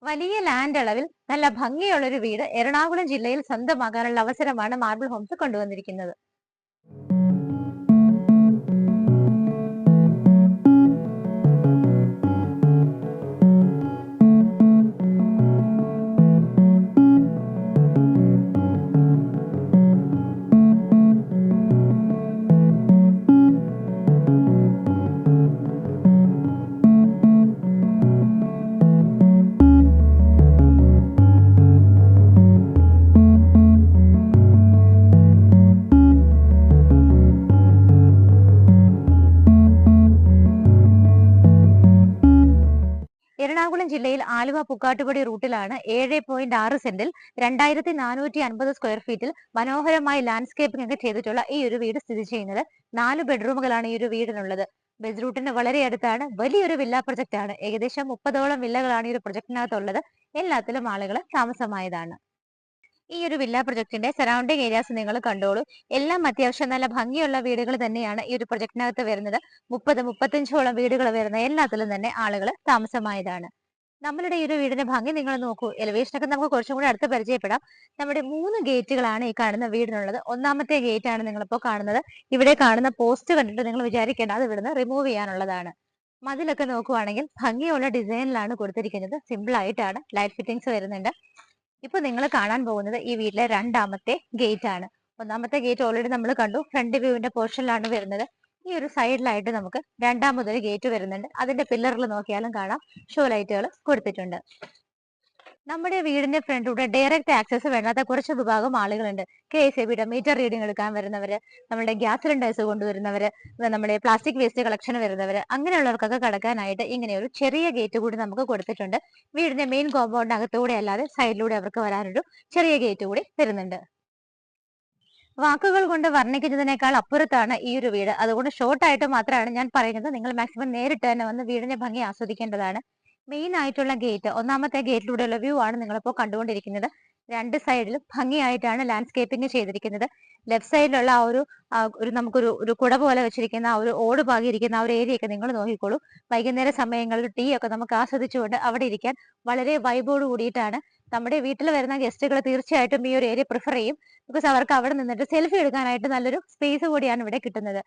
വലിയ ലാൻഡ് അളവിൽ നല്ല ഭംഗിയുള്ള ഒരു വീട് എറണാകുളം ജില്ലയിൽ സ്വന്തമാകാനുള്ള അവസരമാണ് മാർബിൾ ഹോംസ് കൊണ്ടുവന്നിരിക്കുന്നത്. എറണാകുളം ജില്ലയിൽ ആലുവ പുക്കാട്ടുപടി റൂട്ടിലാണ് 7.6 സെന്റിൽ 2450 സ്ക്വയർ ഫീറ്റിൽ മനോഹരമായി ലാൻഡ്സ്കേപ്പിംഗ് ഒക്കെ ചെയ്തിട്ടുള്ള ഈ ഒരു വീട് സ്ഥിതി ചെയ്യുന്നത്. 4 ബെഡ്റൂമുകളാണ് ഈ ഒരു വീടിനുള്ളത്. ബസ് റൂട്ടിന് വളരെ അടുത്താണ്. വലിയൊരു വില്ല പ്രൊജക്ട് ആണ്. ഏകദേശം 30ഓളം വില്ലകളാണ് ഈ ഒരു പ്രൊജക്ടിനകത്തുള്ളത്. എല്ലാത്തിലും ആളുകൾ താമസമായതാണ്. ഈ ഒരു വില്ല പ്രൊജക്ടിന്റെ സറൗണ്ടിങ് ഏരിയാസ് നിങ്ങൾ കണ്ടോളൂ. എല്ലാം അത്യാവശ്യം നല്ല ഭംഗിയുള്ള വീടുകൾ തന്നെയാണ് ഈ ഒരു പ്രൊജക്ടിനകത്ത് വരുന്നത്. 30-35ഓളം വീടുകൾ വരുന്ന എല്ലാത്തിലും തന്നെ ആളുകൾ താമസമായതാണ്. നമ്മളുടെ ഈ ഒരു വീടിന്റെ ഭംഗി നിങ്ങൾ നോക്കൂ. എലിവേഷനൊക്കെ നമുക്ക് കുറച്ചും കൂടി അടുത്ത് പരിചയപ്പെടാം. നമ്മുടെ 3 ഗേറ്റുകളാണ് ഈ കാണുന്ന വീടിനുള്ളത്. ഒന്നാമത്തെ ഗേറ്റ് ആണ് നിങ്ങളിപ്പോ കാണുന്നത്. ഇവിടെ കാണുന്ന പോസ്റ്റ് കണ്ടിട്ട് നിങ്ങൾ വിചാരിക്കേണ്ട അത് ഇവിടുന്ന് റിമൂവ് ചെയ്യാനുള്ളതാണ്. മതിലൊക്കെ നോക്കുവാണെങ്കിൽ ഭംഗിയുള്ള ഡിസൈനിലാണ് കൊടുത്തിരിക്കുന്നത്. സിമ്പിൾ ആയിട്ടാണ്. ലൈറ്റ് ഫിറ്റിംഗ്സ് വരുന്നുണ്ട്. ഇപ്പൊ നിങ്ങൾ കാണാൻ പോകുന്നത് ഈ വീട്ടിലെ രണ്ടാമത്തെ ഗേറ്റ് ആണ്. ഒന്നാമത്തെ ഗേറ്റ് ഓൾറെഡി നമ്മൾ കണ്ടു. ഫ്രണ്ട് വ്യൂവിന്റെ പോർഷനിലാണ് വരുന്നത്. ഈ ഒരു സൈഡിലായിട്ട് നമുക്ക് രണ്ടാമതൊരു ഗേറ്റ് വരുന്നുണ്ട്. അതിന്റെ പില്ലറിൽ നോക്കിയാലും കാണാം ഷോ ലൈറ്റുകൾ കൊടുത്തിട്ടുണ്ട്. നമ്മുടെ വീടിന്റെ ഫ്രണ്ടിലൂടെ ഡയറക്റ്റ് ആക്സസ് വേണ്ടാത്ത കുറച്ച് വിഭാഗം ആളുകളുണ്ട്. KSEBിയുടെ മീറ്റർ റീഡിംഗ് എടുക്കാൻ വരുന്നവര്, നമ്മുടെ ഗ്യാസ് സിലിണ്ടേഴ്സ് കൊണ്ടുവരുന്നവര്, നമ്മുടെ പ്ലാസ്റ്റിക് വേസ്റ്റ് കളക്ഷൻ വരുന്നവര്, അങ്ങനെയുള്ളവർക്കൊക്കെ കടക്കാനായിട്ട് ഇങ്ങനെ ഒരു ചെറിയ ഗേറ്റ് കൂടി നമുക്ക് കൊടുത്തിട്ടുണ്ട്. വീടിന്റെ മെയിൻ കോമ്പൗണ്ടിനകത്തൂടെ അല്ലാതെ സൈഡിലൂടെ അവർക്ക് വരാനൊരു ചെറിയ ഗേറ്റ് കൂടി വരുന്നുണ്ട്. വാക്കുകൾ കൊണ്ട് വർണ്ണിക്കുന്നതിനേക്കാൾ അപ്പുറത്താണ് ഈ ഒരു വീട്. അതുകൊണ്ട് ഷോർട്ട് ആയിട്ട് മാത്രമാണ് ഞാൻ പറയുന്നത്. നിങ്ങൾ മാക്സിമം നേരിട്ട് തന്നെ വന്ന് വീടിന്റെ ഭംഗി ആസ്വദിക്കേണ്ടതാണ്. മെയിൻ ആയിട്ടുള്ള ഗേറ്റ്, ഒന്നാമത്തെ ഗേറ്റിലൂടെയുള്ള വ്യൂ ആണ് നിങ്ങളിപ്പോൾ കണ്ടുകൊണ്ടിരിക്കുന്നത്. രണ്ട് സൈഡിലും ഭംഗിയായിട്ടാണ് ലാൻഡ്സ്കേപ്പിംഗ് ചെയ്തിരിക്കുന്നത്. ലെഫ്റ്റ് സൈഡിലുള്ള ഒരു നമുക്കൊരു ഒരു കുട പോലെ വെച്ചിരിക്കുന്ന ഒരു ഓട് പാകിയിരിക്കുന്ന ഒരു ഏരിയ ഒക്കെ നിങ്ങൾ നോക്കിക്കോളൂ. വൈകുന്നേര സമയങ്ങളിൽ ടീ ഒക്കെ നമുക്ക് ആസ്വദിച്ചുകൊണ്ട് അവിടെ ഇരിക്കാൻ വളരെ വൈബോട് കൂടിയിട്ടാണ്. നമ്മുടെ വീട്ടിൽ വരുന്ന ഗസ്റ്റുകൾ തീർച്ചയായിട്ടും ഈ ഒരു ഏരിയ പ്രിഫർ ചെയ്യും. ബിക്കോസ് അവർക്ക് അവിടെ നിന്നിട്ട് സെൽഫി എടുക്കാനായിട്ട് നല്ലൊരു സ്പേസ് കൂടിയാണ് ഇവിടെ കിട്ടുന്നത്.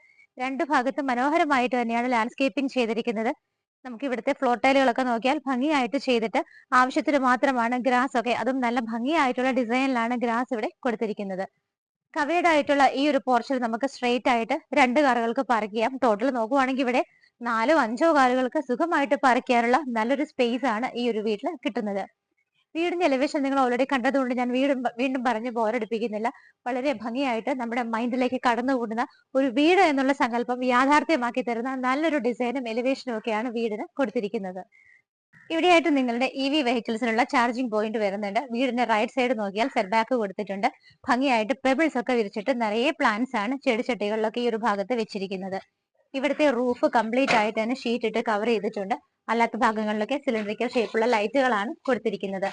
രണ്ട് ഭാഗത്തും മനോഹരമായിട്ട് തന്നെയാണ് ലാൻഡ്സ്കേപ്പിംഗ് ചെയ്തിരിക്കുന്നത്. നമുക്ക് ഇവിടുത്തെ ഫ്ലോർ ടൈലുകളൊക്കെ നോക്കിയാൽ ഭംഗിയായിട്ട് ചെയ്തിട്ട് ആവശ്യത്തിന് മാത്രമാണ് ഗ്രാസ് ഒക്കെ, അതും നല്ല ഭംഗിയായിട്ടുള്ള ഡിസൈനിലാണ് ഗ്രാസ് ഇവിടെ കൊടുത്തിരിക്കുന്നത്. കവേർഡ് ആയിട്ടുള്ള ഈ ഒരു പോർച്ചിൽ നമുക്ക് സ്ട്രെയിറ്റ് ആയിട്ട് 2 കാറുകൾക്ക് പാർക്ക് ചെയ്യാം. ടോട്ടൽ നോക്കുവാണെങ്കിൽ ഇവിടെ 4-5 കാറുകൾക്ക് സുഖമായിട്ട് പാർക്ക് ചെയ്യാനുള്ള നല്ലൊരു സ്പേസ് ആണ് ഈ ഒരു വീട്ടിൽ കിട്ടുന്നത്. വീടിന്റെ എലിവേഷൻ നിങ്ങൾ ഓൾറെഡി കണ്ടതുകൊണ്ട് ഞാൻ വീണ്ടും പറഞ്ഞ് ബോറടിപ്പിക്കുന്നില്ല. വളരെ ഭംഗിയായിട്ട് നമ്മുടെ മൈൻഡിലേക്ക് കടന്നുകൂടുന്ന ഒരു വീട് എന്നുള്ള സങ്കല്പം യാഥാർത്ഥ്യമാക്കി തരുന്ന നല്ലൊരു ഡിസൈനും എലിവേഷനും ഒക്കെയാണ് വീടിന് കൊടുത്തിരിക്കുന്നത്. ഇവിടെയായിട്ട് നിങ്ങളുടെ EV വെഹിക്കിൾസിനുള്ള ചാർജിംഗ് പോയിന്റ് വരുന്നുണ്ട്. വീടിന്റെ റൈറ്റ് സൈഡ് നോക്കിയാൽ സെറ്റ് ബാക്ക് കൊടുത്തിട്ടുണ്ട്. ഭംഗിയായിട്ട് പെബിൾസ് ഒക്കെ വിരിച്ചിട്ട് നിറയെ പ്ലാന്റ്സ് ആണ് ചെടിച്ചട്ടികളിലൊക്കെ ഈ ഒരു ഭാഗത്ത് വെച്ചിരിക്കുന്നത്. ഇവിടുത്തെ റൂഫ് കംപ്ലീറ്റ് ആയിട്ട് തന്നെ ഷീറ്റ് ഇട്ട് കവർ ചെയ്തിട്ടുണ്ട്. അല്ലാത്ത ഭാഗങ്ങളിലൊക്കെ സിലിണ്ടറിക്കൽ ഷേപ്പുള്ള ലൈറ്റുകളാണ് കൊടുത്തിരിക്കുന്നത്.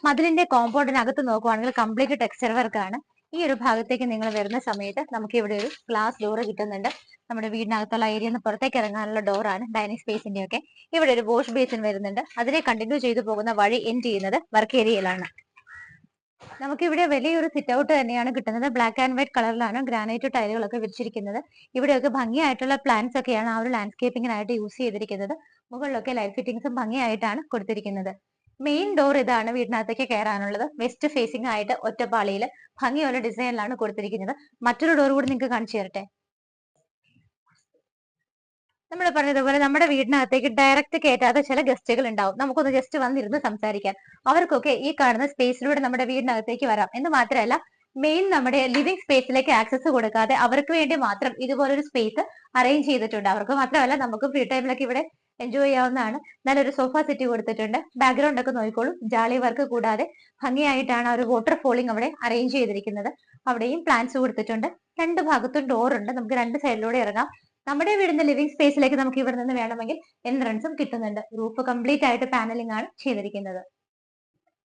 മതിലിന്റെ കോമ്പൗണ്ടിനകത്ത് നോക്കുവാണെങ്കിൽ കംപ്ലീറ്റ് ടെക്സ്ചർ വർക്കാണ്. ഈ ഒരു ഭാഗത്തേക്ക് നിങ്ങൾ വരുന്ന സമയത്ത് നമുക്ക് ഇവിടെ ഒരു ഗ്ലാസ് ഡോർ കിട്ടുന്നുണ്ട്. നമ്മുടെ വീടിനകത്തുള്ള ഏരിയ നിന്ന് പുറത്തേക്ക് ഇറങ്ങാനുള്ള ഡോറാണ്. ഡൈനിങ് സ്പേസിന്റെ ഒക്കെ ഇവിടെ ഒരു വാഷ് ബേസിൻ വരുന്നുണ്ട്. അതിനെ കണ്ടിന്യൂ ചെയ്തു പോകുന്ന വഴി എൻഡ് ചെയ്യുന്നത് വർക്ക് ഏരിയയിലാണ്. നമുക്കിവിടെ വലിയൊരു സിറ്റ് ഔട്ട് തന്നെയാണ് കിട്ടുന്നത്. ബ്ലാക്ക് ആൻഡ് വൈറ്റ് കളറിലാണ് ഗ്രാനൈറ്റ് ടൈലുകളൊക്കെ വെച്ചിരിക്കുന്നത്. ഇവിടെയൊക്കെ ഭംഗിയായിട്ടുള്ള പ്ലാന്റ്സ് ഒക്കെയാണ് ആ ഒരു ലാൻഡ്സ്കേപ്പിങ്ങിനായിട്ട് യൂസ് ചെയ്തിരിക്കുന്നത്. മുകളിലൊക്കെ ലൈറ്റ് ഫിറ്റിംഗ്സും ഭംഗിയായിട്ടാണ് കൊടുത്തിരിക്കുന്നത്. മെയിൻ ഡോർ ഇതാണ് വീടിനകത്തേക്ക് കയറാനുള്ളത്. വെസ്റ്റ് ഫേസിംഗ് ആയിട്ട് ഒറ്റപ്പാളിയിൽ ഭംഗിയുള്ള ഡിസൈനിലാണ് കൊടുത്തിരിക്കുന്നത്. മറ്റൊരു ഡോർ കൂടി നിങ്ങൾക്ക് കാണിച്ചു തരട്ടെ. നമ്മൾ പറഞ്ഞതുപോലെ നമ്മുടെ വീടിനകത്തേക്ക് ഡയറക്റ്റ് കയറ്റാത്ത ചില ഗസ്റ്റുകൾ ഉണ്ടാവും. നമുക്കൊന്ന് ജസ്റ്റ് വന്നിരുന്ന് സംസാരിക്കാൻ. അവർക്കൊക്കെ ഈ കാണുന്ന സ്പേസിലൂടെ നമ്മുടെ വീടിനകത്തേക്ക് വരാം. എന്ന് മാത്രമല്ല, മെയിൻ നമ്മുടെ ലിവിംഗ് സ്പേസിലേക്ക് ആക്സസ് കൊടുക്കാതെ അവർക്ക് വേണ്ടി മാത്രം ഇതുപോലൊരു സ്പേസ് അറേഞ്ച് ചെയ്തിട്ടുണ്ട്. അവർക്ക് മാത്രമല്ല, നമുക്ക് ഫ്രീ ടൈമിലൊക്കെ ഇവിടെ എൻജോയ് ചെയ്യാവുന്നതാണ്. നല്ലൊരു സോഫ സെറ്റ് കൊടുത്തിട്ടുണ്ട്. ബാക്ക്ഗ്രൗണ്ട് ഒക്കെ നോക്കിക്കോളൂ. ജാളി വർക്ക് കൂടാതെ ഭംഗിയായിട്ടാണ് ഒരു വാട്ടർ ഫോളിംഗ് അവിടെ അറേഞ്ച് ചെയ്തിരിക്കുന്നത്. അവിടെയും പ്ലാന്റ്സ് കൊടുത്തിട്ടുണ്ട്. രണ്ട് ഭാഗത്തും ഡോർ ഉണ്ട്. നമുക്ക് രണ്ട് സൈഡിലൂടെ ഇറങ്ങാം. നമ്മുടെ വീടിന്റെ ലിവിംഗ് സ്പേസിലേക്ക് നമുക്ക് ഇവിടെ നിന്ന് വേണമെങ്കിൽ എൻട്രൻസും കിട്ടുന്നുണ്ട്. റൂഫ് കംപ്ലീറ്റ് ആയിട്ട് പാനലിംഗ് ആണ് ചെയ്തിരിക്കുന്നത്.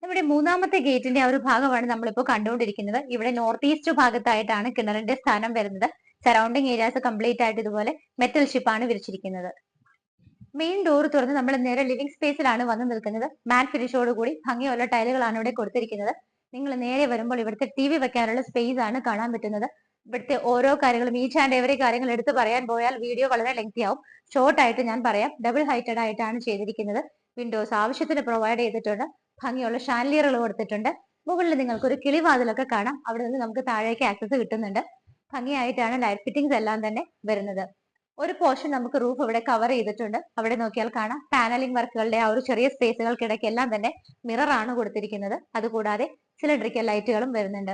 നമ്മുടെ മൂന്നാമത്തെ ഗേറ്റിന്റെ ഒരു ഭാഗമാണ് നമ്മളിപ്പോൾ കണ്ടുകൊണ്ടിരിക്കുന്നത്. ഇവിടെ നോർത്ത് ഈസ്റ്റ് ഭാഗത്തായിട്ടാണ് കിണറിന്റെ സ്ഥാനം വരുന്നത്. സറൗണ്ടിങ് ഏരിയാസ് കംപ്ലീറ്റ് ആയിട്ട് ഇതുപോലെ മെറ്റൽ ഷിപ്പാണ് വിരിച്ചിരിക്കുന്നത്. മെയിൻ ഡോർ തുറന്ന് നമ്മൾ നേരെ ലിവിംഗ് സ്പേസിലാണ് വന്ന് നിൽക്കുന്നത്. മാറ്റ് ഫിനിഷോട് കൂടി ഭംഗിയുള്ള ടൈലുകളാണ് ഇവിടെ കൊടുത്തിരിക്കുന്നത്. നിങ്ങൾ നേരെ വരുമ്പോൾ ഇവിടുത്തെ TV വെക്കാനുള്ള സ്പേസ് ആണ് കാണാൻ പറ്റുന്നത്. ഇവിടുത്തെ ഓരോ കാര്യങ്ങളും ഈച്ച് ആൻഡ് എവറി കാര്യങ്ങൾ എടുത്ത് പറയാൻ പോയാൽ വീഡിയോ വളരെ ലെങ്തി ആവും. ഷോർട്ട് ആയിട്ട് ഞാൻ പറയാം. ഡബിൾ ഹൈറ്റഡ് ആയിട്ടാണ് ചെയ്തിരിക്കുന്നത്. വിൻഡോസ് ആവശ്യത്തിന് പ്രൊവൈഡ് ചെയ്തിട്ടുണ്ട്. ഭംഗിയുള്ള ഷാൻലിയറുകൾ കൊടുത്തിട്ടുണ്ട്. മുകളിൽ നിങ്ങൾക്ക് ഒരു കിളിവാതിലൊക്കെ കാണാം. അവിടെ നിന്ന് നമുക്ക് താഴേക്ക് ആക്സസ് കിട്ടുന്നുണ്ട്. ഭംഗിയായിട്ടാണ് ലൈറ്റ് ഫിറ്റിംഗ്സ് എല്ലാം തന്നെ വരുന്നത്. ഒരു പോർഷൻ നമുക്ക് റൂഫ് ഇവിടെ കവർ ചെയ്തിട്ടുണ്ട്. അവിടെ നോക്കിയാൽ കാണാം പാനലിംഗ് വർക്കുകളുടെ ആ ഒരു ചെറിയ സ്പേസുകൾക്കിടയ്ക്കെല്ലാം തന്നെ മിറർ ആണ് കൊടുത്തിരിക്കുന്നത്. അതുകൂടാതെ സിലിണ്ടറിക്കൽ ലൈറ്റുകളും വരുന്നുണ്ട്.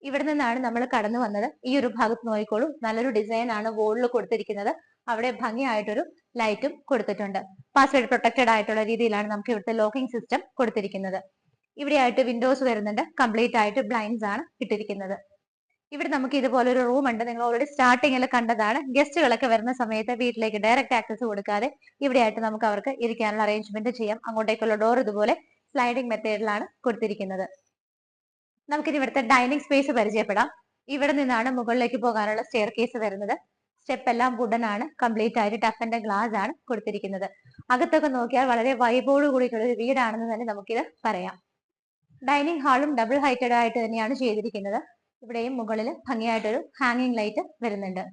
ഇവിടെ നിന്നാണ് നമ്മൾ കടന്നു വന്നത്. ഈ ഒരു ഭാഗത്ത് നോക്കിക്കോളൂ, നല്ലൊരു ഡിസൈൻ ആണ് വോളിൽ കൊടുത്തിരിക്കുന്നത്. അവിടെ ഭംഗിയായിട്ടൊരു ലൈറ്റും കൊടുത്തിട്ടുണ്ട്. പാസ്വേഡ് പ്രൊട്ടക്റ്റഡ് ആയിട്ടുള്ള രീതിയിലാണ് നമുക്ക് ഇവിടുത്തെ ലോക്കിംഗ് സിസ്റ്റം കൊടുത്തിരിക്കുന്നത്. ഇവിടെയായിട്ട് വിൻഡോസ് വരുന്നുണ്ട്. കംപ്ലീറ്റ് ആയിട്ട് ബ്ലൈൻഡ്സ് ആണ് ഇട്ടിരിക്കുന്നത്. ഇവിടെ നമുക്ക് ഇതുപോലെ ഒരു റൂം ഉണ്ട്. നിങ്ങൾ ഓൾറെഡി സ്റ്റാർട്ടിങ്ങിൽ കണ്ടതാണ്. ഗസ്റ്റുകളൊക്കെ വരുന്ന സമയത്ത് വീട്ടിലേക്ക് ഡയറക്റ്റ് ആക്സസ് കൊടുക്കാതെ ഇവിടെയായിട്ട് നമുക്ക് അവർക്ക് ഇരിക്കാനുള്ള അറേഞ്ച്മെന്റ് ചെയ്യാം. അങ്ങോട്ടേക്കുള്ള ഡോർ ഇതുപോലെ സ്ലൈഡിംഗ് മെത്തേഡിലാണ് കൊടുത്തിരിക്കുന്നത്. നമുക്കിനി ഇവിടുത്തെ ഡൈനിങ് സ്പേസ് പരിചയപ്പെടാം. ഇവിടെ നിന്നാണ് മുകളിലേക്ക് പോകാനുള്ള സ്റ്റെയർ കേസ് വരുന്നത്. സ്റ്റെപ്പ് എല്ലാം വുഡൻ ആണ്. കംപ്ലീറ്റ് ആയിട്ട് ടഫ് ആൻഡ് ഗ്ലാസ് ആണ് കൊടുത്തിരിക്കുന്നത്. അകത്തൊക്കെ നോക്കിയാൽ വളരെ വൈബോട് കൂടിയിട്ടുള്ള ഒരു വീടാണെന്ന് തന്നെ നമുക്കിത് പറയാം. ഡൈനിങ് ഹാളും ഡബിൾ ഹൈറ്റഡ് ആയിട്ട് തന്നെയാണ് ചെയ്തിരിക്കുന്നത്. ഇവിടെയും മുകളിൽ ഭംഗിയായിട്ടൊരു ഹാങ്ങിങ് ലൈറ്റ് വരുന്നുണ്ട്.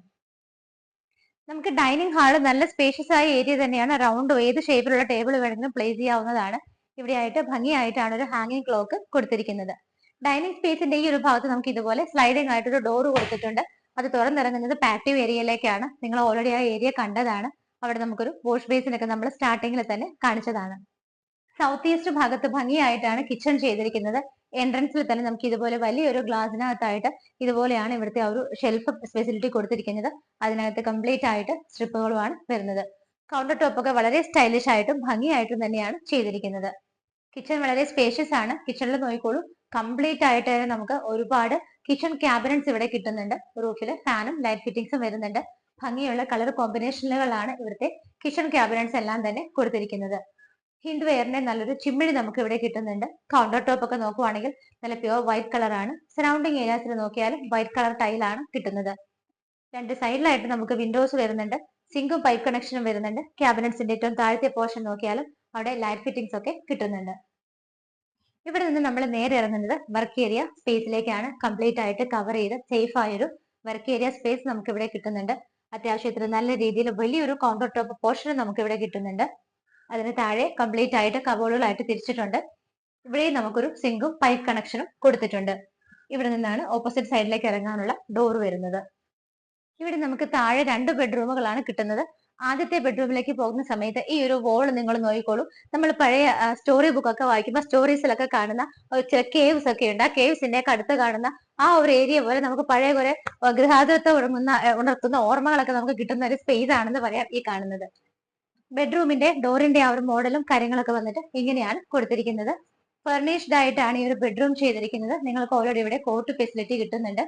നമുക്ക് ഡൈനിങ് ഹാള് നല്ല സ്പേഷ്യസ് ആയ ഏരിയ തന്നെയാണ്. റൗണ്ടോ ഏത് ഷേപ്പിലുള്ള ടേബിൾ വേണമെങ്കിലും പ്ലേസ് ചെയ്യാവുന്നതാണ്. ഇവിടെയായിട്ട് ഭംഗിയായിട്ടാണ് ഒരു ഹാങ്ങിങ് ക്ലോക്ക് കൊടുത്തിരിക്കുന്നത്. ഡൈനിങ് സ്പേസിന്റെ ഈ ഒരു ഭാഗത്ത് നമുക്ക് ഇതുപോലെ സ്ലൈഡിംഗ് ആയിട്ടൊരു ഡോർ കൊടുത്തിട്ടുണ്ട്. അത് തുറന്നിറങ്ങുന്നത് പാറ്റീവ് ഏരിയയിലേക്കാണ്. നിങ്ങൾ ഓൾറെഡി ആ ഏരിയ കണ്ടതാണ്. അവിടെ നമുക്കൊരു വാഷ് ബേസിനൊക്കെ നമ്മൾ സ്റ്റാർട്ടിങ്ങിൽ തന്നെ കാണിച്ചതാണ്. സൗത്ത് ഈസ്റ്റ് ഭാഗത്ത് ഭംഗിയായിട്ടാണ് കിച്ചൺ ചെയ്തിരിക്കുന്നത്. എൻട്രൻസിൽ തന്നെ നമുക്ക് ഇതുപോലെ വലിയൊരു ഗ്ലാസിനകത്തായിട്ട് ഇതുപോലെയാണ് ഇവിടുത്തെ ആ ഒരു ഷെൽഫ് ഫെസിലിറ്റി കൊടുത്തിരിക്കുന്നത്. അതിനകത്ത് കംപ്ലീറ്റ് ആയിട്ട് സ്ട്രിപ്പുകളുമാണ് വരുന്നത്. കൗണ്ടർ ടോപ്പ് ഒക്കെ വളരെ സ്റ്റൈലിഷ് ആയിട്ടും ഭംഗിയായിട്ടും തന്നെയാണ് ചെയ്തിരിക്കുന്നത്. കിച്ചൺ വളരെ സ്പേഷ്യസ് ആണ്. കിച്ചണിൽ നോക്കിക്കോളൂ, കംപ്ലീറ്റ് ആയിട്ട് തന്നെ നമുക്ക് ഒരുപാട് കിച്ചൺ ക്യാബിനറ്റ്സ് ഇവിടെ കിട്ടുന്നുണ്ട്. റൂഫിൽ ഫാനും ലൈറ്റ് ഫിറ്റിംഗ്സും വരുന്നുണ്ട്. ഭംഗിയുള്ള കളർ കോമ്പിനേഷനുകളാണ് ഇവിടുത്തെ കിച്ചൺ ക്യാബിനറ്റ്സ് എല്ലാം തന്നെ കൊടുത്തിരിക്കുന്നത്. ഹിൻഡ് വെയറിന്റെ നല്ലൊരു ചിമ്മിണി നമുക്ക് ഇവിടെ കിട്ടുന്നുണ്ട്. കൗണ്ടർ ടോപ്പ് ഒക്കെ നോക്കുവാണെങ്കിൽ നല്ല പ്യുവർ വൈറ്റ് കളറാണ്. സറൗണ്ടിങ് ഏരിയാസിൽ നോക്കിയാലും വൈറ്റ് കളർ ടൈലാണ് കിട്ടുന്നത്. രണ്ട് സൈഡിലായിട്ട് നമുക്ക് വിൻഡോസ് വരുന്നുണ്ട്. സിങ്കും പൈപ്പ് കണക്ഷനും വരുന്നുണ്ട്. ക്യാബിനറ്റ്സിന്റെ ഏറ്റവും താഴത്തെ പോർഷൻ നോക്കിയാലും അവിടെ ലൈറ്റ് ഫിറ്റിംഗ്സ് ഒക്കെ കിട്ടുന്നുണ്ട്. ഇവിടെ നിന്ന് നമ്മൾ നേരെ ഇറങ്ങുന്നത് വർക്ക് ഏരിയ സ്പേസിലേക്കാണ്. കംപ്ലീറ്റ് ആയിട്ട് കവർ ചെയ്ത് സേഫ് ആയൊരു വർക്ക് ഏരിയ സ്പേസ് നമുക്ക് ഇവിടെ കിട്ടുന്നുണ്ട്. അത്യാവശ്യത്തിന് നല്ല രീതിയിൽ വലിയൊരു കൗണ്ടർ ടോപ്പ് പോർഷൻ നമുക്ക് ഇവിടെ കിട്ടുന്നുണ്ട്. അതിന് താഴെ കംപ്ലീറ്റ് ആയിട്ട് കബോർഡുകളായിട്ട് തിരിച്ചിട്ടുണ്ട്. ഇവിടെയും നമുക്കൊരു സിങ്കും പൈപ്പ് കണക്ഷനും കൊടുത്തിട്ടുണ്ട്. ഇവിടെ നിന്നാണ് ഓപ്പോസിറ്റ് സൈഡിലേക്ക് ഇറങ്ങാനുള്ള ഡോർ വരുന്നത്. ഇവിടെ നമുക്ക് താഴെ 2 ബെഡ്റൂമുകളാണ് കിട്ടുന്നത്. ആദ്യത്തെ ബെഡ്റൂമിലേക്ക് പോകുന്ന സമയത്ത് ഈ ഒരു വോൾ നിങ്ങൾ നോക്കിക്കോളൂ. നമ്മൾ പഴയ സ്റ്റോറി ബുക്ക് ഒക്കെ വായിക്കുമ്പോൾ സ്റ്റോറീസിലൊക്കെ കാണുന്ന ചില കേവ്സ് ഒക്കെ ഉണ്ട്. ആ കേവ്സിന്റെ ഒക്കെ അടുത്ത് കാണുന്ന ആ ഒരു ഏരിയ പോലെ നമുക്ക് പഴയ കുറെ ഗൃഹാതുരത്വം ഉണർത്തുന്ന ഓർമ്മകളൊക്കെ നമുക്ക് കിട്ടുന്ന ഒരു സ്പേസ് ആണെന്ന് പറയാം ഈ കാണുന്നത്. ബെഡ്റൂമിന്റെ ഡോറിന്റെ ആ ഒരു മോഡലും കാര്യങ്ങളൊക്കെ വന്നിട്ട് ഇങ്ങനെയാണ് കൊടുത്തിരിക്കുന്നത്. ഫർണിഷ്ഡ് ആയിട്ടാണ് ഈ ഒരു ബെഡ്റൂം ചെയ്തിരിക്കുന്നത്. നിങ്ങൾക്ക് ഓൾറെഡി ഇവിടെ കോട്ട് ഫെസിലിറ്റി കിട്ടുന്നുണ്ട്.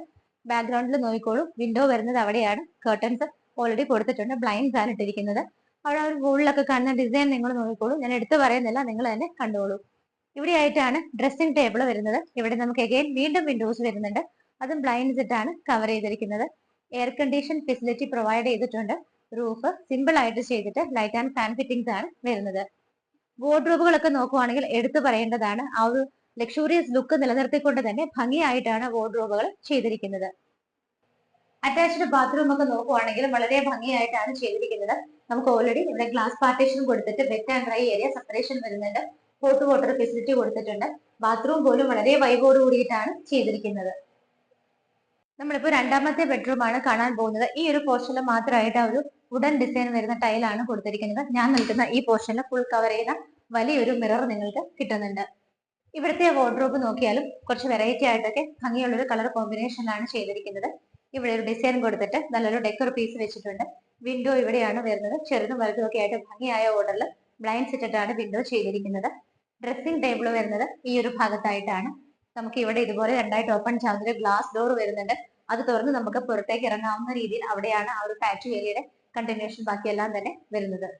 ബാക്ക്ഗ്രൗണ്ടിൽ നോക്കിക്കോളൂ, വിൻഡോ വരുന്നത് അവിടെയാണ്. കർട്ടൻസ് ഓൾറെഡി കൊടുത്തിട്ടുണ്ട്. ബ്ലൈൻഡ്സ് ആണ് ഇട്ടിരിക്കുന്നത്. അവിടെ ആ ഒരു വോളിലൊക്കെ കാണുന്ന ഡിസൈൻ നിങ്ങൾ നോക്കിക്കോളൂ. ഞാൻ എടുത്തു പറയുന്നില്ല, നിങ്ങൾ തന്നെ കണ്ടോളൂ. ഇവിടെ ആയിട്ടാണ് ഡ്രസ്സിംഗ് ടേബിൾ വരുന്നത്. ഇവിടെ നമുക്ക് അഗൈൻ വീണ്ടും വിൻഡോസ് വരുന്നുണ്ട്. അതും ബ്ലൈൻഡ്സ് ഇട്ടാണ് കവർ ചെയ്തിരിക്കുന്നത്. എയർ കണ്ടീഷൻ ഫെസിലിറ്റി പ്രൊവൈഡ് ചെയ്തിട്ടുണ്ട്. റൂഫ് സിമ്പിൾ ആയിട്ട് ചെയ്തിട്ട് ലൈറ്റ് ആൻഡ് ഫാൻ ഫിറ്റിംഗ്സ് ആണ് വരുന്നത്. വാർഡ്രോബുകളൊക്കെ നോക്കുവാണെങ്കിൽ എടുത്തു പറയേണ്ടതാണ്. ആ ഒരു ലക്ഷൂറിയസ് ലുക്ക് നിലനിർത്തിക്കൊണ്ട് തന്നെ ഭംഗിയായിട്ടാണ് വാർഡ്രോബുകൾ ചെയ്തിരിക്കുന്നത്. അറ്റാച്ച്ഡ് ബാത്റൂം ഒക്കെ നോക്കുവാണെങ്കിൽ വളരെ ഭംഗിയായിട്ടാണ് ചെയ്തിരിക്കുന്നത്. നമുക്ക് ഓൾറെഡി ഇവിടെ ഗ്ലാസ് പാർട്ടീഷൻ കൊടുത്തിട്ട് wet and dry area separation വരുന്നുണ്ട്. ഹോട്ട് വാട്ടർ ഫെസിലിറ്റി കൊടുത്തിട്ടുണ്ട്. ബാത്റൂം പോലും വളരെ വൈബോട് കൂടിയിട്ടാണ് ചെയ്തിരിക്കുന്നത്. നമ്മളിപ്പോ രണ്ടാമത്തെ ബെഡ്റൂം ആണ് കാണാൻ പോകുന്നത്. ഈ ഒരു പോർഷനിൽ മാത്രമായിട്ട് ഒരു വുഡൻ ഡിസൈൻ വരുന്ന ടൈലാണ് കൊടുത്തിരിക്കുന്നത്. ഞാൻ നിൽക്കുന്ന ഈ പോർഷനിൽ ഫുൾ കവർ ചെയ്യുന്ന വലിയൊരു മിറർ നിങ്ങൾക്ക് കിട്ടുന്നുണ്ട്. ഇവിടുത്തെ വാർഡ്രോബ് നോക്കിയാലും കുറച്ച് വെറൈറ്റി ആയിട്ടൊക്കെ ഭംഗിയുള്ളൊരു കളർ കോമ്പിനേഷനിലാണ് ചെയ്തിരിക്കുന്നത്. ഇവിടെ ഒരു ഡിസൈൻ കൊടുത്തിട്ട് നല്ലൊരു ഡെക്കർ പീസ് വെച്ചിട്ടുണ്ട്. വിൻഡോ ഇവിടെയാണ് വരുന്നത്. ചെറുതും വലുതും ഒക്കെ ആയിട്ട് ഭംഗിയായ ഓർഡറിൽ ബ്ലൈൻഡ്സ് ഇട്ടിട്ടാണ് വിൻഡോ ചെയ്തിരിക്കുന്നത്. ഡ്രസ്സിംഗ് ടേബിൾ വരുന്നത് ഈ ഒരു ഭാഗത്തായിട്ടാണ്. നമുക്ക് ഇവിടെ ഇതുപോലെ രണ്ടായിട്ട് ഓപ്പൺ ചെയ്യാവുന്ന ഒരു ഗ്ലാസ് ഡോർ വരുന്നുണ്ട്. അത് തുറന്ന് നമുക്ക് പുറത്തേക്ക് ഇറങ്ങാവുന്ന രീതിയിൽ അവിടെയാണ് ആ ഒരു പാറ്റോ ഏരിയയുടെ കണ്ടിന്യൂഷൻ ബാക്കിയെല്ലാം തന്നെ വരുന്നത്.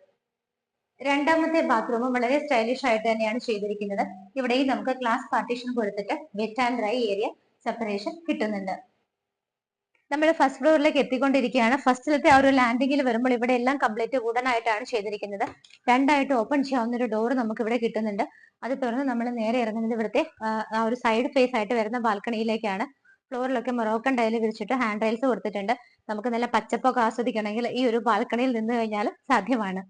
രണ്ടാമത്തെ ബാത്റൂമും വളരെ സ്റ്റൈലിഷ് ആയിട്ട് തന്നെയാണ് ചെയ്തിരിക്കുന്നത്. ഇവിടെയും നമുക്ക് ഗ്ലാസ് പാർട്ടീഷൻ കൊടുത്തിട്ട് wet and dry area separation കിട്ടുന്നുണ്ട്. നമ്മൾ ഫസ്റ്റ് ഫ്ലോറിലേക്ക് എത്തിക്കൊണ്ടിരിക്കുകയാണ്. ഫസ്റ്റിലത്തെ ആ ഒരു ലാൻഡിങ്ങിൽ വരുമ്പോൾ ഇവിടെ എല്ലാം കംപ്ലീറ്റ് വുഡൻ ആയിട്ടാണ് ചെയ്തിരിക്കുന്നത്. രണ്ടായിട്ട് ഓപ്പൺ ചെയ്യാവുന്ന ഒരു ഡോർ നമുക്ക് ഇവിടെ കിട്ടുന്നുണ്ട്. അത് തുറന്ന് നമ്മൾ നേരെ ഇറങ്ങുന്നത് ഇവിടുത്തെ ആ ഒരു സൈഡ് ഫേസ് ആയിട്ട് വരുന്ന ബാൽക്കണിയിലേക്കാണ്. ഫ്ലോറിലൊക്കെ മൊറോക്കൻ ടൈല് വിരിച്ചിട്ട് ഹാൻഡ് റൈൽസ് കൊടുത്തിട്ടുണ്ട്. നമുക്ക് നല്ല പച്ചപ്പൊക്കെ ആസ്വദിക്കണമെങ്കിൽ ഈ ഒരു ബാൽക്കണിയിൽ നിന്ന് കഴിഞ്ഞാൽ സാധ്യമാണ്.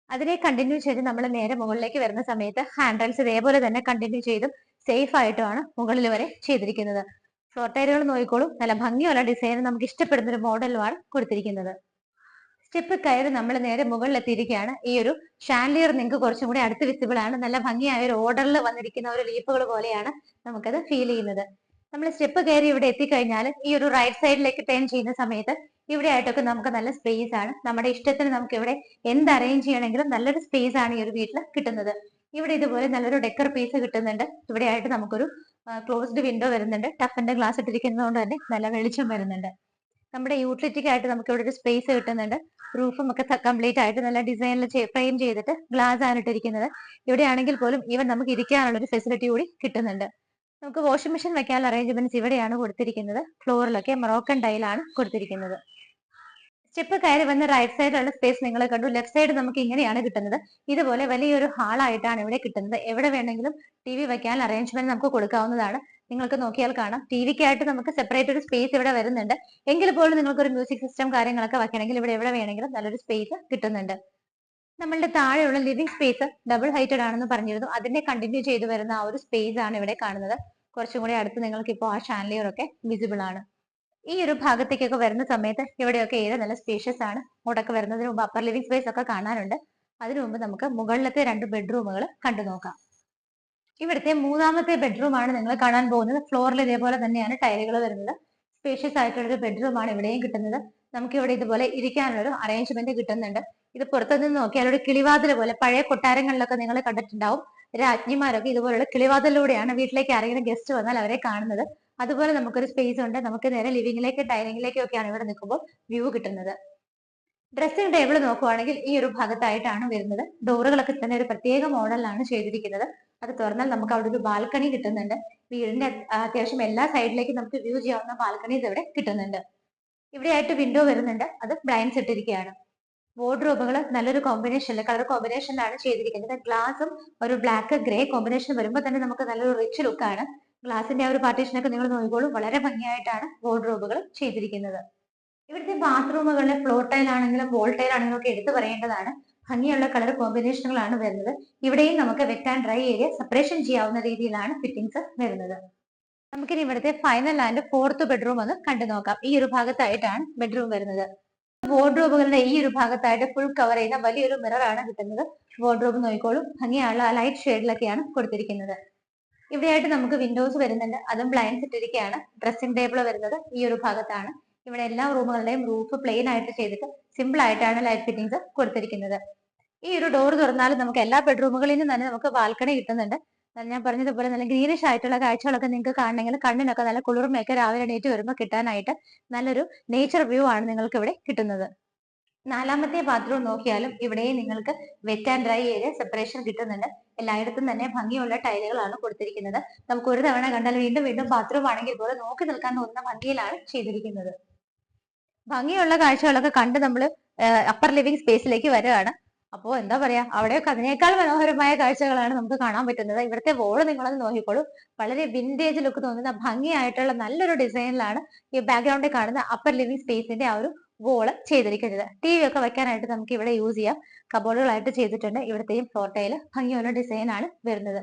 അതിനെ കണ്ടിന്യൂ ചെയ്ത് നമ്മൾ നേരെ മുകളിലേക്ക് വരുന്ന സമയത്ത് ഹാൻഡ് റൈൽസ് ഇതേപോലെ തന്നെ കണ്ടിന്യൂ ചെയ്തും സേഫ് ആയിട്ടുമാണ് മുകളിൽ വരെ ചെയ്തിരിക്കുന്നത്. ഫ്ലോർ ടൈലുകൾ നോക്കിക്കോളും, നല്ല ഭംഗിയുള്ള ഡിസൈൻ നമുക്ക് ഇഷ്ടപ്പെടുന്ന ഒരു മോഡലുമാണ് കൊടുത്തിരിക്കുന്നത്. സ്റ്റെപ്പ് കയറി നമ്മൾ നേരെ മുകളിലെത്തിയിരിക്കുകയാണ്. ഈ ഒരു ഷാൻലിയർ നിങ്ങൾക്ക് കുറച്ചും കൂടി അടുത്ത് വിസിബിൾ ആണ്. നല്ല ഭംഗിയായ ഒരു ഓർഡറിൽ വന്നിരിക്കുന്ന ഒരു ലീഫുകൾ പോലെയാണ് നമുക്കത് ഫീൽ ചെയ്യുന്നത്. നമ്മൾ സ്റ്റെപ്പ് കയറി ഇവിടെ എത്തിക്കഴിഞ്ഞാൽ ഈ ഒരു റൈറ്റ് സൈഡിലേക്ക് ടേൺ ചെയ്യുന്ന സമയത്ത് ഇവിടെ ആയിട്ടൊക്കെ നമുക്ക് നല്ല സ്പേസ് ആണ്. നമ്മുടെ ഇഷ്ടത്തിന് നമുക്ക് ഇവിടെ എന്ത് അറേഞ്ച് ചെയ്യണമെങ്കിലും നല്ലൊരു സ്പേസ് ആണ് ഈ ഒരു വീട്ടിൽ കിട്ടുന്നത്. ഇവിടെ ഇതുപോലെ നല്ലൊരു ഡെക്കർ പീസ് കിട്ടുന്നുണ്ട്. ഇവിടെ ആയിട്ട് നമുക്കൊരു ക്ലോസ്ഡ് വിൻഡോ വരുന്നുണ്ട്. ടഫിന്റെ ഗ്ലാസ് ഇട്ടിരിക്കുന്നത് കൊണ്ട് തന്നെ നല്ല വെളിച്ചം വരുന്നുണ്ട്. നമ്മുടെ യൂട്ടിലിറ്റിക്ക് ആയിട്ട് നമുക്ക് ഇവിടെ ഒരു സ്പേസ് കിട്ടുന്നുണ്ട്. റൂഫും ഒക്കെ കംപ്ലീറ്റ് ആയിട്ട് നല്ല ഡിസൈനിൽ ഫ്രെയിം ചെയ്തിട്ട് ഗ്ലാസ് ആണ് ഇട്ടിരിക്കുന്നത്. ഇവിടെ ആണെങ്കിൽ പോലും ഈവൻ നമുക്ക് ഇരിക്കാനുള്ള ഒരു ഫെസിലിറ്റി കൂടി കിട്ടുന്നുണ്ട്. നമുക്ക് വാഷിംഗ് മെഷീൻ വെക്കാനുള്ള അറേഞ്ച്മെന്റ്സ് ഇവിടെയാണ് കൊടുത്തിരിക്കുന്നത്. ഫ്ലോറിലൊക്കെ മൊറോക്കൻ ടൈലാണ് കൊടുത്തിരിക്കുന്നത്. സ്റ്റെപ്പ് കയറി വന്ന് റൈറ്റ് സൈഡിലുള്ള സ്പേസ് നിങ്ങൾ കണ്ടു. ലെഫ്റ്റ് സൈഡ് നമുക്ക് ഇങ്ങനെയാണ് കിട്ടുന്നത്. ഇതുപോലെ വലിയൊരു ഹാളായിട്ടാണ് ഇവിടെ കിട്ടുന്നത്. എവിടെ വേണമെങ്കിലും ടി വി വെക്കാൻ അറേഞ്ച്മെന്റ് നമുക്ക് കൊടുക്കാവുന്നതാണ്. നിങ്ങൾക്ക് നോക്കിയാൽ കാണാം, ടി വിക്കായിട്ട് നമുക്ക് സെപ്പറേറ്റ് ഒരു സ്പേസ് ഇവിടെ വരുന്നുണ്ട്. എങ്കിൽ പോലും നിങ്ങൾക്ക് ഒരു മ്യൂസിക് സിസ്റ്റം കാര്യങ്ങളൊക്കെ വെക്കണമെങ്കിൽ ഇവിടെ എവിടെ വേണമെങ്കിലും നല്ലൊരു സ്പേസ് കിട്ടുന്നുണ്ട്. നമ്മളുടെ താഴെയുള്ള ലിവിംഗ് സ്പേസ് ഡബിൾ ഹൈറ്റഡ് ആണെന്ന് പറഞ്ഞിരുന്നു. അതിനെ കണ്ടിന്യൂ ചെയ്തു വരുന്ന ആ ഒരു സ്പേസ് ആണ് ഇവിടെ കാണുന്നത്. കുറച്ചും കൂടി അടുത്ത് നിങ്ങൾക്ക് ഇപ്പോൾ ആ ഷാൻലിയർ ഒക്കെ വിസിബിൾ ആണ്. ഈ ഒരു ഭാഗത്തേക്കൊക്കെ വരുന്ന സമയത്ത് ഇവിടെയൊക്കെ ഏത് നല്ല സ്പേഷ്യസ് ആണ്. അങ്ങോട്ടൊക്കെ വരുന്നതിന് മുമ്പ് അപ്പർ ലിവിംഗ് സ്പേസ് ഒക്കെ കാണാനുണ്ട്. അതിനു മുമ്പ് നമുക്ക് മുകളിലത്തെ 2 ബെഡ്റൂമുകൾ കണ്ടു നോക്കാം. ഇവിടുത്തെ മൂന്നാമത്തെ ബെഡ്റൂം ആണ് നിങ്ങൾ കാണാൻ പോകുന്നത്. ഫ്ലോറിൽ ഇതേപോലെ തന്നെയാണ് ടൈലുകൾ വരുന്നത്. സ്പേഷ്യസ് ആയിട്ടുള്ള ഒരു ബെഡ്റൂം ആണ് ഇവിടെയും കിട്ടുന്നത്. നമുക്ക് ഇവിടെ ഇതുപോലെ ഇരിക്കാനുള്ള ഒരു അറേഞ്ച്മെന്റ് കിട്ടുന്നുണ്ട്. ഇത് പുറത്തുനിന്ന് നോക്കിയാൽ ഒരു കിളിവാതിൽ പോലെ, പഴയ കൊട്ടാരങ്ങളിലൊക്കെ നിങ്ങൾ കണ്ടിട്ടുണ്ടാവും, രാജ്ഞിമാരൊക്കെ ഇതുപോലുള്ള കിളിവാതിലൂടെയാണ് വീട്ടിലേക്ക് ആരെങ്കിലും ഗസ്റ്റ് വന്നാൽ അവരെ കാണുന്നത്. അതുപോലെ നമുക്കൊരു സ്പേസ് ഉണ്ട്. നമുക്ക് നേരെ ലിവിംഗിലേക്ക് ഡൈനിങ്ങിലേക്കും ഒക്കെയാണ് ഇവിടെ നിൽക്കുമ്പോൾ വ്യൂ കിട്ടുന്നത്. ഡ്രസ്സിംഗ് ടേബിൾ നോക്കുവാണെങ്കിൽ ഈ ഒരു ഭാഗത്തായിട്ടാണ് വരുന്നത്. ഡോറുകളൊക്കെ തന്നെ ഒരു പ്രത്യേക മോഡലിലാണ് ചെയ്തിരിക്കുന്നത്. അത് തുറന്നാൽ നമുക്ക് അവിടെ ഒരു ബാൽക്കണി കിട്ടുന്നുണ്ട്. വീടിന്റെ അത്യാവശ്യം എല്ലാ സൈഡിലേക്കും നമുക്ക് വ്യൂ ചെയ്യാവുന്ന ബാൽക്കണീസ് ഇവിടെ കിട്ടുന്നുണ്ട്. ഇവിടെ ആയിട്ട് വിൻഡോ വരുന്നുണ്ട്. അത് ബ്ലൈൻഡ്സ് ഇട്ടിരിക്കുകയാണ്. വാർഡ്രോബുകൾ നല്ലൊരു കോമ്പിനേഷനിൽ, കളർ കോമ്പിനേഷനിലാണ് ചെയ്തിരിക്കുന്നത്. ഗ്ലാസും ഒരു ബ്ലാക്ക് ഗ്രേ കോമ്പിനേഷൻ വരുമ്പോൾ തന്നെ നമുക്ക് നല്ലൊരു റിച്ച് ലുക്കാണ്. ഗ്ലാസിന്റെ ആ ഒരു പാർട്ടീഷനൊക്കെ നിങ്ങൾ നോക്കിക്കോളൂ, വളരെ ഭംഗിയായിട്ടാണ് വാർഡ്രോബുകൾ ചെയ്തിരിക്കുന്നത്. ഇവിടുത്തെ ബാത്റൂമുകളിലെ ഫ്ലോർ ടൈൽ ആണെങ്കിലും വോൾ ടൈൽ ആണെങ്കിലും ഒക്കെ എടുത്തു പറയേണ്ടതാണ്. ഭംഗിയുള്ള കളർ കോമ്പിനേഷനുകളാണ് വരുന്നത്. ഇവിടെയും നമുക്ക് wet and dry area separation ചെയ്യാവുന്ന രീതിയിലാണ് ഫിറ്റിംഗ്സ് വരുന്നത്. നമുക്കിനി ഇവിടുത്തെ ഫൈനൽ ആൻഡ് ഫോർത്ത് ബെഡ്റൂം ഒന്ന് കണ്ടു നോക്കാം. ഈ ഒരു ഭാഗത്തായിട്ടാണ് ബെഡ്റൂം വരുന്നത്. വാർഡ്രോബുകളുടെ ഈ ഒരു ഭാഗത്തായിട്ട് ഫുൾ കവർ ചെയ്യുന്ന വലിയൊരു മിറർ ആണ് കിട്ടുന്നത്. വാർഡ്രോബ് നോക്കിക്കോളും, ഭംഗിയുള്ള ലൈറ്റ് ഷെയ്ഡിലൊക്കെയാണ് കൊടുത്തിരിക്കുന്നത്. ഇവിടെയായിട്ട് നമുക്ക് വിൻഡോസ് വരുന്നുണ്ട്. അതും ബ്ലൈൻഡ്സ് ഇട്ടിരിക്കുകയാണ്. ഡ്രസ്സിംഗ് ടേബിൾ വരുന്നത് ഈ ഒരു ഭാഗത്താണ്. ഇവിടെ എല്ലാ റൂമുകളുടെയും റൂഫ് പ്ലെയിൻ ആയിട്ട് ചെയ്തിട്ട് സിമ്പിൾ ആയിട്ടാണ് ലൈറ്റ് ഫിറ്റിംഗ്സ് കൊടുത്തിരിക്കുന്നത്. ഈ ഒരു ഡോർ തുറന്നാൽ നമുക്ക് എല്ലാ ബെഡ്റൂമുകളിലും തന്നെ നമുക്ക് ബാൽക്കണി കിട്ടുന്നുണ്ട്. ഞാൻ പറഞ്ഞതുപോലെ നല്ല ഗ്രീനിഷ് ആയിട്ടുള്ള കാഴ്ചകളൊക്കെ നിങ്ങൾക്ക് കാണണമെങ്കിൽ കണ്ണിനൊക്കെ നല്ല കുളിർമയൊക്കെ രാവിലെ എണീറ്റ് വരുമ്പോൾ കിട്ടാനായിട്ട് നല്ലൊരു നേച്ചർ വ്യൂ ആണ് നിങ്ങൾക്ക് ഇവിടെ കിട്ടുന്നത്. നാലാമത്തെ ബാത്റൂം നോക്കിയാലും ഇവിടെയും നിങ്ങൾക്ക് wet and dry area separation കിട്ടുന്നുണ്ട്. എല്ലായിടത്തും തന്നെ ഭംഗിയുള്ള ടൈലുകളാണ് കൊടുത്തിരിക്കുന്നത്. നമുക്ക് ഒരു തവണ കണ്ടാൽ വീണ്ടും വീണ്ടും ബാത്റൂം ആണെങ്കിൽ പോലെ നോക്കി നിൽക്കാൻ തോന്നുന്ന ഭംഗിയിലാണ് ചെയ്തിരിക്കുന്നത്. ഭംഗിയുള്ള കാഴ്ചകളൊക്കെ കണ്ട് നമ്മൾ അപ്പർ ലിവിംഗ് സ്പേസിലേക്ക് വരികയാണ്. അപ്പോ എന്താ പറയാ, അവിടെയൊക്കെ അതിനേക്കാൾ മനോഹരമായ കാഴ്ചകളാണ് നമുക്ക് കാണാൻ പറ്റുന്നത്. ഇവിടുത്തെ വോള് നിങ്ങളത് നോക്കിക്കോളൂ, വളരെ വിന്റേജ് ലുക്ക് തോന്നുന്ന ഭംഗിയായിട്ടുള്ള നല്ലൊരു ഡിസൈനിലാണ് ഈ ബാക്ക്ഗ്രൗണ്ടിൽ കാണുന്ന അപ്പർ ലിവിംഗ് സ്പേസിന്റെ ആ ഒരു വോള് ചെയ്തിരിക്കുന്നത്. ടി വി ഒക്കെ വെക്കാനായിട്ട് നമുക്ക് ഇവിടെ യൂസ് ചെയ്യാം. കബോർഡുകളായിട്ട് ചെയ്തിട്ടുണ്ട്. ഇവിടുത്തെയും ഫ്ലോർ ടൈല് ഭംഗിയുള്ള ഡിസൈൻ ആണ് വരുന്നത്.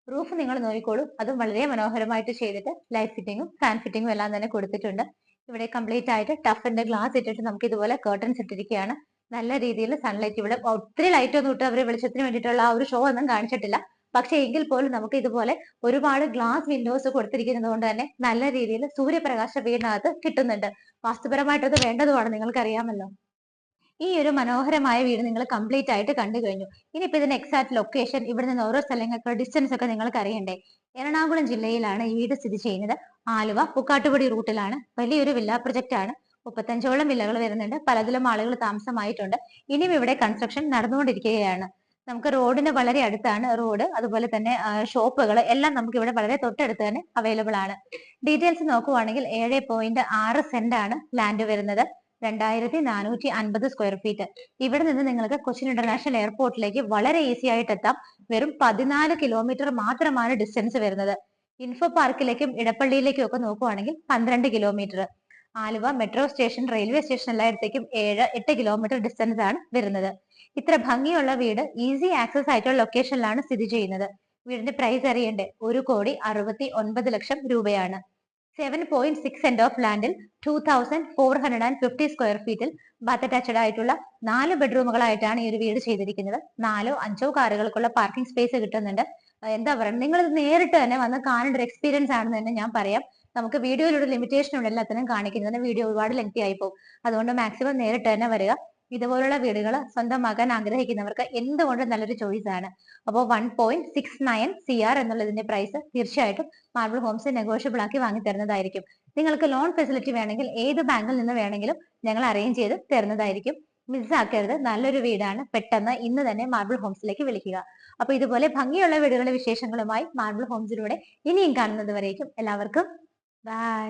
റൂഫ് നിങ്ങൾ നോക്കിക്കോളൂ, അതും വളരെ മനോഹരമായിട്ട് ചെയ്തിട്ട് ലൈറ്റ് ഫിറ്റിങ്ങും ഫാൻ ഫിറ്റിങ്ങും എല്ലാം തന്നെ കൊടുത്തിട്ടുണ്ട്. ഇവിടെ കംപ്ലീറ്റ് ആയിട്ട് ടഫിന്റെ ഗ്ലാസ് ഇട്ടിട്ട് നമുക്ക് ഇതുപോലെ കർട്ടൻസ് ഇട്ടിരിക്കുകയാണ്. നല്ല രീതിയിൽ സൺലൈറ്റ്, ഇവിടെ ഒത്തിരി ലൈറ്റ് ഒന്നും ഇട്ട് അവർ വെളിച്ചത്തിന് വേണ്ടിയിട്ടുള്ള ആ ഒരു ഷോ ഒന്നും കാണിച്ചിട്ടില്ല. പക്ഷെ എങ്കിൽ പോലും നമുക്ക് ഇതുപോലെ ഒരുപാട് ഗ്ലാസ് വിൻഡോസ് കൊടുത്തിരിക്കുന്നത് കൊണ്ട് തന്നെ നല്ല രീതിയിൽ സൂര്യപ്രകാശം വീടിനകത്ത് കിട്ടുന്നുണ്ട്. വാസ്തുപരമായിട്ട് അത് വേണ്ടതുമാണ്, നിങ്ങൾക്കറിയാമല്ലോ. ഈ ഒരു മനോഹരമായ വീട് നിങ്ങൾ കംപ്ലീറ്റ് ആയിട്ട് കണ്ടു കഴിഞ്ഞു. ഇനിയിപ്പോ ഇതിന്റെ എക്സാക്ട് ലൊക്കേഷൻ, ഇവിടെ നിന്ന് ഓരോ സ്ഥലങ്ങൾക്ക് ഡിസ്റ്റൻസ് ഒക്കെ നിങ്ങൾക്ക് അറിയണ്ടേ? എറണാകുളം ജില്ലയിലാണ് ഈ വീട് സ്ഥിതി ചെയ്യുന്നത്. ആലുവ പുക്കാട്ടുപടി റൂട്ടിലാണ്. വലിയൊരു വില്ല പ്രൊജക്ട് ആണ്. 35ഓളം വില്ലകൾ വരുന്നുണ്ട്. പലതിലും ആളുകൾ താമസമായിട്ടുണ്ട്. ഇനിയും ഇവിടെ കൺസ്ട്രക്ഷൻ നടന്നുകൊണ്ടിരിക്കുകയാണ്. നമുക്ക് റോഡിന് വളരെ അടുത്താണ് റോഡ്, അതുപോലെ തന്നെ ഷോപ്പുകൾ എല്ലാം നമുക്ക് ഇവിടെ വളരെ തൊട്ടടുത്ത് തന്നെ അവൈലബിൾ ആണ്. ഡീറ്റെയിൽസ് നോക്കുവാണെങ്കിൽ 7.6 സെന്റ് ആണ് ലാൻഡ് വരുന്നത്. 2450 സ്ക്വയർ ഫീറ്റ്. ഇവിടെ നിന്ന് നിങ്ങൾക്ക് കൊച്ചിൻ ഇന്റർനാഷണൽ എയർപോർട്ടിലേക്ക് വളരെ ഈസി ആയിട്ട് എത്താം. വെറും 14 കിലോമീറ്റർ മാത്രമാണ് ഡിസ്റ്റൻസ് വരുന്നത്. ഇൻഫോ പാർക്കിലേക്കും ഇടപ്പള്ളിയിലേക്കും ഒക്കെ നോക്കുവാണെങ്കിൽ 12 kilometre. Aluva metro station, railway station എല്ലായിടത്തേക്കും 7-8 കിലോമീറ്റർ ഡിസ്റ്റൻസ് ആണ് വരുന്നത്. ഇത്ര ഭംഗിയുള്ള വീട് ഈസി ആക്സസ് ആയിട്ടുള്ള ലൊക്കേഷനിലാണ് സ്ഥിതി ചെയ്യുന്നത്. വീടിന്റെ പ്രൈസ് അറിയണ്ടേ? 1,69,00,000 രൂപയാണ്. 7.6 സെന്റ് ഓഫ് ലാൻഡിൽ 2450 സ്ക്വയർ ഫീറ്റിൽ ബാത്ത് അറ്റാച്ച്ഡ് ആയിട്ടുള്ള 4 ബെഡ്റൂമുകളായിട്ടാണ് ഈ ഒരു വീട് ചെയ്തിരിക്കുന്നത്. 4-5 കാറുകൾക്കുള്ള പാർക്കിംഗ് സ്പേസ് കിട്ടുന്നുണ്ട്. എന്താ പറയുക, നിങ്ങൾ ഇത് നേരിട്ട് തന്നെ വന്ന് കാണേണ്ട ഒരു എക്സ്പീരിയൻസ് ആണെന്ന് തന്നെ ഞാൻ പറയാം. നമുക്ക് വീഡിയോയിലൂടെ ലിമിറ്റേഷൻ ഉണ്ട് എല്ലാത്തിനും കാണിക്കുന്നതിന്, വീഡിയോ ഒരുപാട് ലെങ്തി ആയി പോകും. അതുകൊണ്ട് മാക്സിമം നേരിട്ട് തന്നെ വരിക. ഇതുപോലുള്ള വീടുകൾ സ്വന്തമാക്കാൻ ആഗ്രഹിക്കുന്നവർക്ക് എന്തുകൊണ്ടും നല്ലൊരു ചോയ്സ് ആണ്. അപ്പോൾ 1.69 CR എന്നുള്ളതിന്റെ പ്രൈസ് തീർച്ചയായിട്ടും മാർബിൾ ഹോംസ് നെഗോഷ്യബിൾ ആക്കി വാങ്ങി തരുന്നതായിരിക്കും. നിങ്ങൾക്ക് ലോൺ ഫെസിലിറ്റി വേണമെങ്കിൽ ഏത് ബാങ്കിൽ നിന്ന് വേണമെങ്കിലും ഞങ്ങൾ അറേഞ്ച് ചെയ്ത് തരുന്നതായിരിക്കും. മിസ്സാക്കരുത്, നല്ലൊരു വീടാണ്. പെട്ടെന്ന് ഇന്ന് തന്നെ മാർബിൾ ഹോംസിലേക്ക് വിളിക്കുക. അപ്പൊ ഇതുപോലെ ഭംഗിയുള്ള വീടുകളുടെ വിശേഷങ്ങളുമായി മാർബിൾ ഹോംസിലൂടെ ഇനിയും കാണുന്നത് വരേക്കും എല്ലാവർക്കും ബൈ.